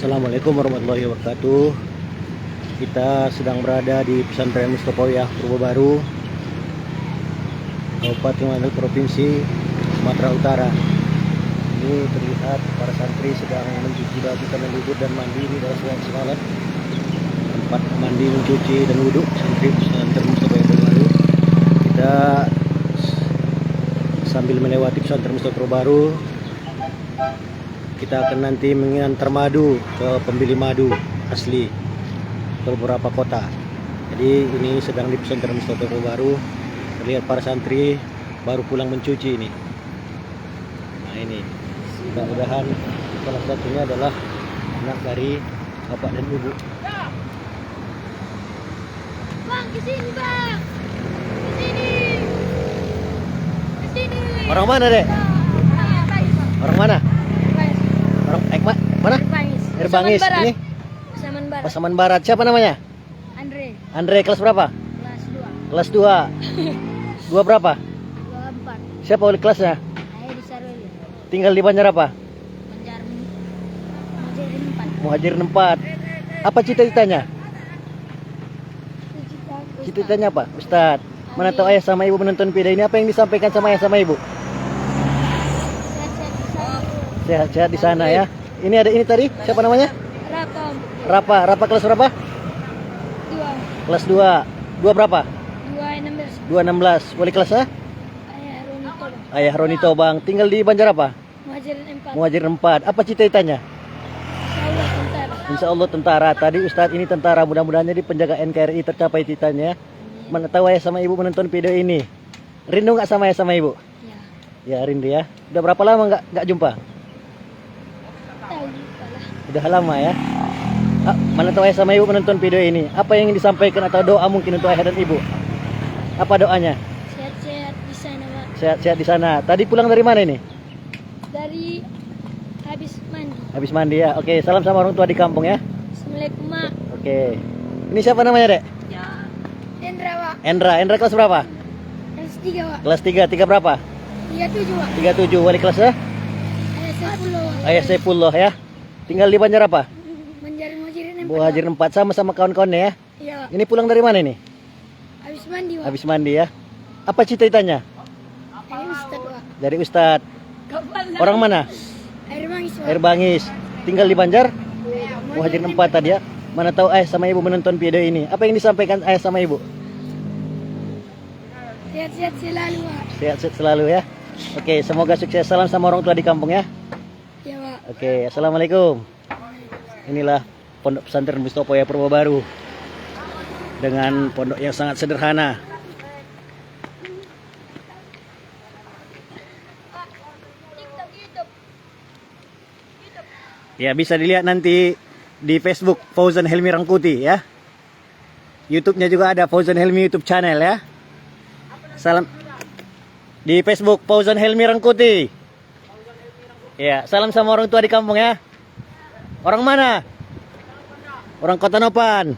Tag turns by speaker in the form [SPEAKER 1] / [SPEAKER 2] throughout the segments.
[SPEAKER 1] Assalamualaikum warahmatullahi wabarakatuh. Kita sedang berada di pesantren Mustopoyah Purwo Baru, Kabupaten Manado, Provinsi Sumatera Utara. Ini terlihat para santri sedang mencuci baju dan wudhu dan mandi di dalam sungai Semalat. Tempat mandi, mencuci dan wudhu santri pesantren Mustopoyah Purwo Baru. Kita sambil melewati pesantren Mustopoyah Purwo Baru, kita akan nanti mengantar madu ke pembeli madu asli ke beberapa kota. Jadi ini sedang di pesantren Mustopoyah Purwo Baru. Terlihat para santri baru pulang mencuci ini. Nah ini, mudah-mudahan salah satunya adalah anak dari bapak dan ibu.
[SPEAKER 2] Bang, kesini bang, kesini, kesini.
[SPEAKER 1] Orang mana dek? Orang mana? Orang mana? Air Bangis. Ini
[SPEAKER 2] Pasaman Barat.
[SPEAKER 1] Pasaman Barat. Siapa namanya?
[SPEAKER 2] Andre.
[SPEAKER 1] Andre, kelas berapa?
[SPEAKER 2] Kelas 2.
[SPEAKER 1] Kelas 2. 2 berapa?
[SPEAKER 2] 24.
[SPEAKER 1] Siapa wali kelasnya?
[SPEAKER 2] Saya di Sarweli.
[SPEAKER 1] Tinggal di Banjar apa?
[SPEAKER 2] Banjar Muhajirin 4.
[SPEAKER 1] Muhajirin 4. Apa cita-citanya? Cita-citanya apa? Ustadz. Mana tahu ayah sama ibu menonton video ini, apa yang disampaikan sama ayah sama ibu? Sehat-sehat di sana ya. Ini ada ini tadi, siapa namanya?
[SPEAKER 2] Rakom.
[SPEAKER 1] Rapa kelas berapa?
[SPEAKER 2] 2.
[SPEAKER 1] Kelas 2. 2 berapa?
[SPEAKER 2] 216.
[SPEAKER 1] 216. Wali kelasnya?
[SPEAKER 2] Ayah Ronito.
[SPEAKER 1] Ayah Ronito bang. Tinggal di Banjar apa?
[SPEAKER 2] Muhajirin 4.
[SPEAKER 1] Muhajirin 4. Apa cita-citanya?
[SPEAKER 2] Insyaallah tentara.
[SPEAKER 1] Insya Allah tentara. Tadi Ustadz ini tentara. Mudah-mudahan jadi penjaga NKRI tercapai citanya. Mana tahu ayah sama ibu menonton video ini. Rindu nggak sama ayah sama ibu?
[SPEAKER 2] Ya.
[SPEAKER 1] Ya rindu ya. Udah berapa lama nggak jumpa?
[SPEAKER 2] Tahu juga lah.
[SPEAKER 1] Udah lama ya. Mana tahu ayah sama ibu menonton video ini. Apa yang ingin disampaikan atau doa mungkin untuk ayah dan ibu? Apa doanya?
[SPEAKER 2] Sehat-sehat di sana, Pak.
[SPEAKER 1] Sehat-sehat di sana. Tadi pulang dari mana ini?
[SPEAKER 2] Dari habis mandi.
[SPEAKER 1] Habis mandi ya. Oke, salam sama orang tua di kampung ya.
[SPEAKER 2] Assalamualaikum, Mak.
[SPEAKER 1] Oke. Ini siapa namanya, Dek?
[SPEAKER 2] Ya. Endra, Pak.
[SPEAKER 1] Endra kelas berapa?
[SPEAKER 2] Kelas 3, Pak.
[SPEAKER 1] Kelas 3. 3 berapa?
[SPEAKER 2] 37, Pak.
[SPEAKER 1] 37. Wali kelasnya?
[SPEAKER 2] Ayah Saifullah.
[SPEAKER 1] Ayah Saifullah ya. Tinggal di Banjar apa?
[SPEAKER 2] Muhajirin 4.
[SPEAKER 1] Muhajirin 4 sama kawan-kawannya ya.
[SPEAKER 2] Iya.
[SPEAKER 1] Ini pulang dari mana ini?
[SPEAKER 2] Habis mandi, Pak.
[SPEAKER 1] Habis mandi ya. Apa cita-citanya?
[SPEAKER 2] Dari Ustadz, Pak.
[SPEAKER 1] Dari Ustadz. Orang mana?
[SPEAKER 2] Air Bangis, Pak.
[SPEAKER 1] Air Bangis. Tinggal di Banjar? Muhajirin 4 tadi ya. Mana tahu ayah sama ibu menonton video ini. Apa yang disampaikan ayah sama ibu?
[SPEAKER 2] Sehat-sehat selalu, Pak.
[SPEAKER 1] Sehat-sehat selalu ya. Oke, semoga sukses. Salam sama orang tua di kampung ya.
[SPEAKER 2] Ya, Pak.
[SPEAKER 1] Oke, assalamualaikum. Inilah Pondok Pesantren Mustopoyah Purwo Baru dengan pondok yang sangat sederhana. Ya, bisa dilihat nanti di Facebook Fauzan Helmi Rangkuti ya. YouTube-nya juga ada Fauzan Helmi YouTube channel ya. Salam di Facebook Fauzan Helmi Rangkuti. Ya, salam sama orang tua di kampung ya. Orang mana? Orang Kota Nopan.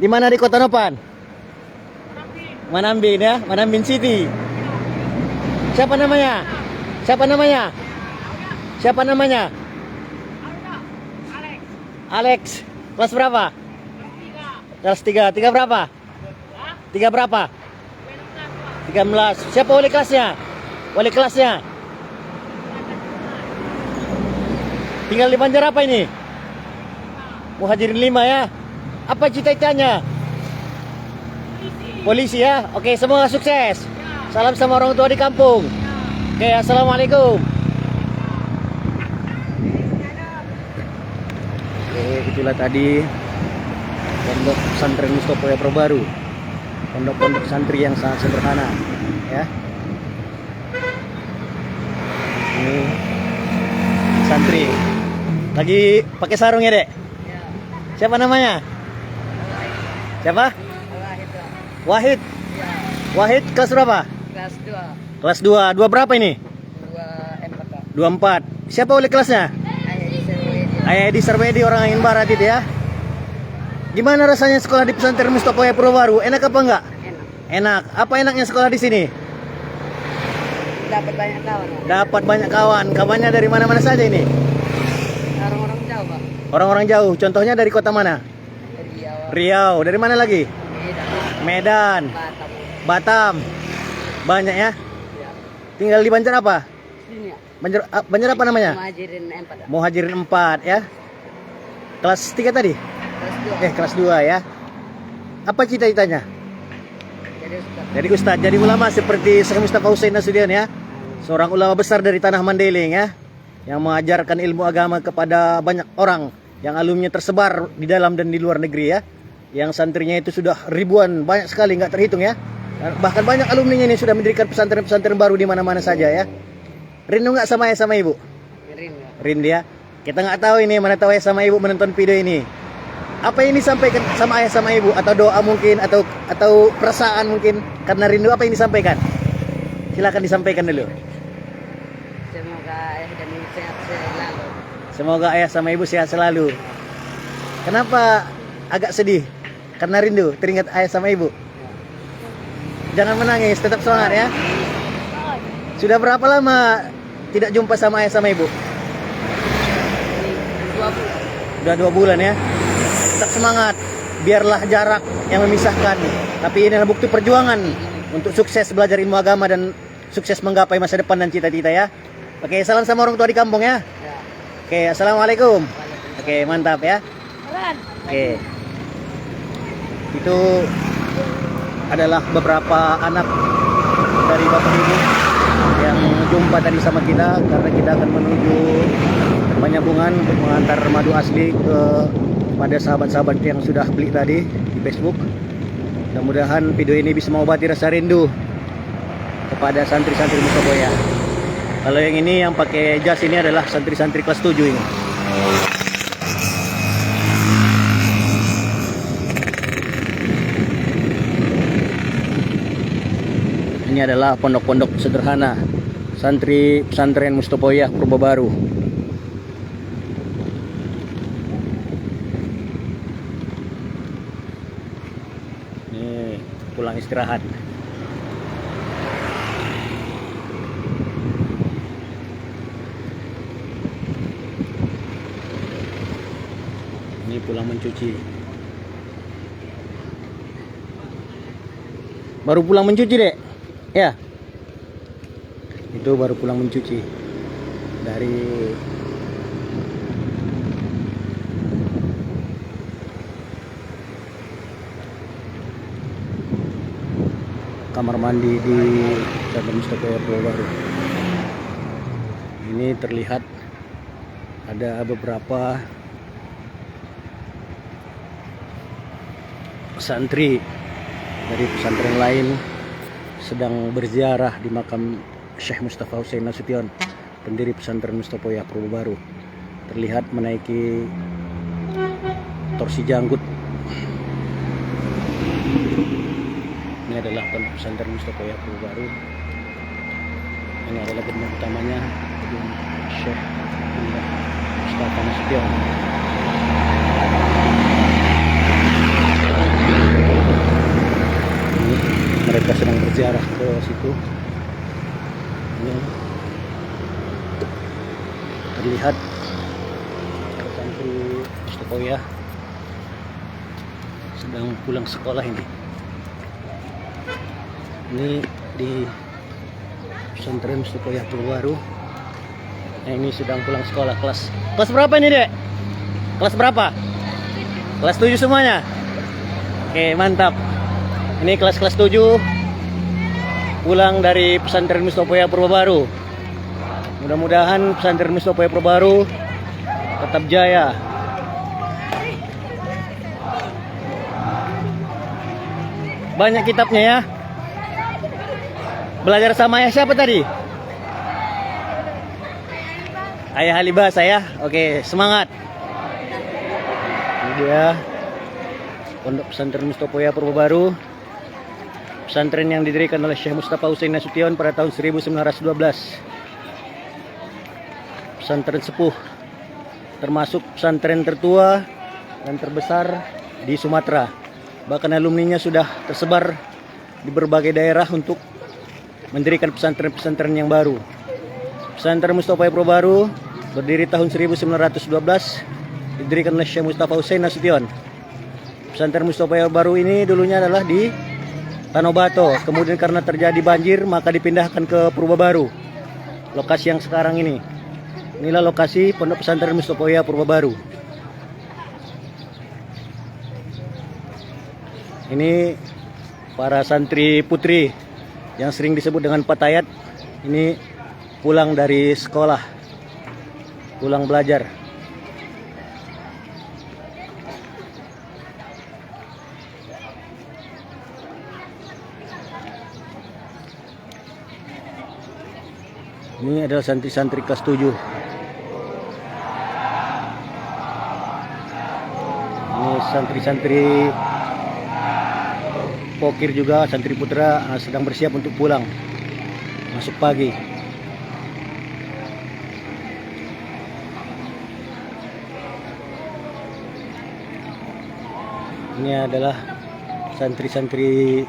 [SPEAKER 1] Di mana di Kota Nopan? Manambin ya, Manambin City. Siapa namanya? Siapa namanya? Siapa namanya? Alex. Kelas berapa? Kelas 3. 3 berapa? 3 berapa? 13. Siapa wali kelasnya? Wali kelasnya? Tinggal di Banjar apa ini? Muhajirin 5 ya. Apa cita-citanya? Polisi ya. Oke, semoga sukses. Salam sama orang tua di kampung. Oke, assalamualaikum. Oke, itulah tadi Pondok Pesantren Mustopoyah Purwo Baru. Pondok-pondok santri yang sangat sederhana ya. Ini santri lagi pakai sarung ya, Dek? Siapa namanya? Siapa? Wahid. Wahid kelas berapa?
[SPEAKER 3] Kelas 2.
[SPEAKER 1] Kelas 2. 2 berapa ini?
[SPEAKER 3] 2
[SPEAKER 1] 24. Siapa wali kelasnya? Ayah Edi Sarwedi, orang Angin Barat itu ya. Gimana rasanya sekolah di pesantren Mustopoyah Purwo Baru? Enak apa enggak? Enak. Apa enaknya sekolah di sini?
[SPEAKER 3] Dapat banyak kawan.
[SPEAKER 1] Dapat banyak kawan. Kawannya dari mana-mana saja ini?
[SPEAKER 3] Orang-orang Jawa.
[SPEAKER 1] Orang-orang jauh. Contohnya dari kota mana?
[SPEAKER 3] Riau.
[SPEAKER 1] Riau. Dari mana lagi? Medan.
[SPEAKER 3] Batam.
[SPEAKER 1] Batam. Banyak ya.
[SPEAKER 3] Ya.
[SPEAKER 1] Tinggal di Banjar apa?
[SPEAKER 3] Sini ya.
[SPEAKER 1] Banjar apa namanya?
[SPEAKER 3] Muhajirin 4.
[SPEAKER 1] Muhajirin 4 ya. Kelas 3 tadi?
[SPEAKER 3] Kelas 2.
[SPEAKER 1] Kelas 2 ya. Apa cita-citanya?
[SPEAKER 3] Jadi Ustaz.
[SPEAKER 1] Jadi ustadz, jadi ulama seperti Syekh Mustafa Hussein Nasution ya. Seorang ulama besar dari tanah Mandailing ya, yang mengajarkan ilmu agama kepada banyak orang, yang alumninya tersebar di dalam dan di luar negeri ya. Yang santrinya itu sudah ribuan, banyak sekali nggak terhitung ya. Dan bahkan banyak alumninya ini sudah mendirikan pesantren-pesantren baru di mana-mana saja ya. Rindu nggak sama ayah sama ibu?
[SPEAKER 3] Rin ya.
[SPEAKER 1] Rindu ya. Kita nggak tahu ini, mana tahu ayah sama ibu menonton video ini. Apa yang disampaikan sama ayah sama ibu, atau doa mungkin, atau perasaan mungkin karena rindu, apa yang disampaikan? Silakan disampaikan dulu.
[SPEAKER 3] Semoga ayah dan ibu sehat selalu.
[SPEAKER 1] Semoga ayah sama ibu sehat selalu. Kenapa agak sedih? Karena rindu, teringat ayah sama ibu. Jangan menangis, tetap semangat ya. Sudah berapa lama tidak jumpa sama ayah sama ibu?
[SPEAKER 3] 2 bulan.
[SPEAKER 1] Udah 2 bulan ya. Tetap semangat, biarlah jarak yang memisahkan, tapi ini adalah bukti perjuangan untuk sukses belajar ilmu agama dan sukses menggapai masa depan dan cita-cita ya. Oke, salam sama orang tua di kampung ya.
[SPEAKER 3] Ya.
[SPEAKER 1] Oke, assalamualaikum. Oke, mantap ya. Oke, itu adalah beberapa anak dari bapak ibu yang jumpa tadi sama kita, karena kita akan menuju Penyambungan untuk mengantar madu asli kepada sahabat-sahabat yang sudah beli tadi di Facebook. Mudah-mudahan video ini bisa mengobati rasa rindu kepada santri-santri Mustaboya. Kalau yang ini yang pakai jas ini adalah santri-santri kelas 7 ini. Ini adalah pondok-pondok sederhana santri pesantren Mustaboya Purba Baru. Ini pulang istirahat. Ini pulang mencuci. Baru pulang mencuci, Dek? Ya. Itu baru pulang mencuci dari kamar mandi di Pesantren Mustaboya Purba Baru. Ini terlihat ada beberapa santri dari pesantren lain sedang berziarah di makam Syekh Mustafa Hussein Nasution, pendiri pesantren Mustaboya Purba Baru. Terlihat menaiki torsi janggut. Ini adalah pondok pesantren Mustaboya Purba Baru. Ini adalah gedung utamanya, gedung Syekh Mustafa Nasution. Mereka sedang berziarah ke situ. Ini terlihat santri Mustaboya sedang pulang sekolah ini. Ini di pesantren Mustaboya Purba Baru. Nah, ini sedang pulang sekolah. Kelas berapa ini, Dek? Kelas berapa? Kelas 7 semuanya? Oke, mantap. Ini kelas 7 pulang dari pesantren Mustaboya Purba Baru. Mudah-mudahan pesantren Mustaboya Purba Baru tetap jaya. Banyak kitabnya ya. Belajar sama ayah siapa tadi? Ayah Halibasa ya. Oke, semangat. Ini dia pondok pesantren Mustaboya Purba Baru. Pesantren yang didirikan oleh Syekh Mustafa Hussein Nasution pada tahun 1912. Pesantren sepuh, termasuk pesantren tertua dan terbesar di Sumatera. Bahkan alumninya sudah tersebar di berbagai daerah untuk mendirikan pesantren-pesantren yang baru. Pesantren Mustaboya Purba Baru berdiri tahun 1912 didirikan oleh Syekh Mustafa Hussein Nasution. Pesantren Mustafa baru ini dulunya adalah di Tanobato, kemudian karena terjadi banjir maka dipindahkan ke Purbabaru, lokasi yang sekarang ini. Inilah lokasi Pondok Pesantren Mustafa Purbabaru. Ini para santri putri yang sering disebut dengan patayat. Ini pulang dari sekolah, pulang belajar. Ini adalah santri-santri kelas 7. Ini santri-santri Pokir juga, santri putra sedang bersiap untuk pulang. Masuk pagi. Ini adalah santri-santri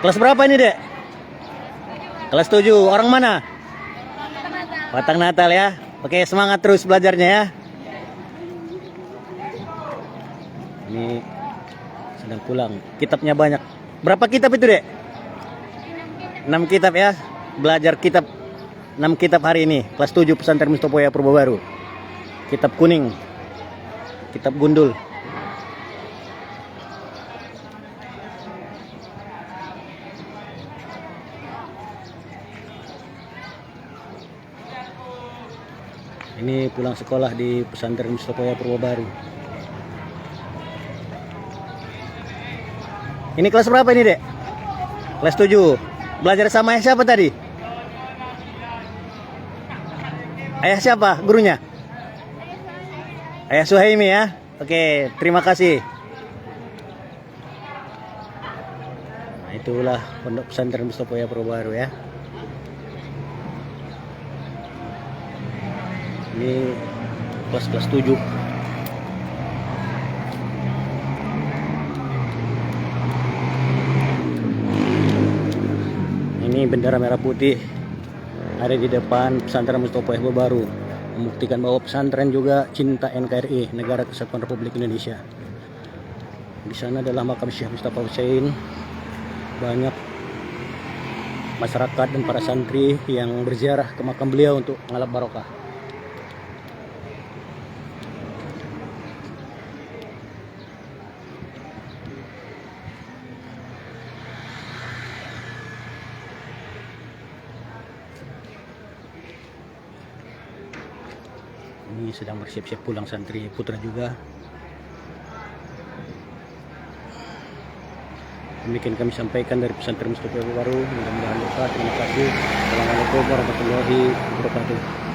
[SPEAKER 1] kelas berapa ini, Dek? Kelas 7. Orang mana? Batang Natal ya. Oke, semangat terus belajarnya ya. Ini sedang pulang. Kitabnya banyak. Berapa kitab itu, Dek? 6 kitab ya. Belajar kitab 6 kitab hari ini. Kelas 7 Pesantren Mustafa Purbabaru. Kitab kuning. Kitab gundul. Ini pulang sekolah di Pesantren Mustafa Purbabaru. Ini kelas berapa ini, Dek? Kelas 7. Belajar sama ayah siapa tadi? Ayah siapa gurunya? Ayah Suhaimi ya. Oke, terima kasih. Nah, itulah Pondok Pesantren Mustafa Purbabaru ya. Ini kelas 7. Ini bendera merah putih ada di depan Pesantren Mustafa Purbabaru, membuktikan bahwa pesantren juga cinta NKRI, Negara Kesatuan Republik Indonesia. Di sana adalah makam Syekh Mustafa Hussein. Banyak masyarakat dan para santri yang berziarah ke makam beliau untuk mengalap barokah. Ini sedang bersiap-siap pulang santri putra juga. Demikian kami sampaikan dari Pesantren Mustafa Purbabaru. Mudah-mudahan berkah. Terima kasih. Assalamualaikum warahmatullahi wabarakatuh.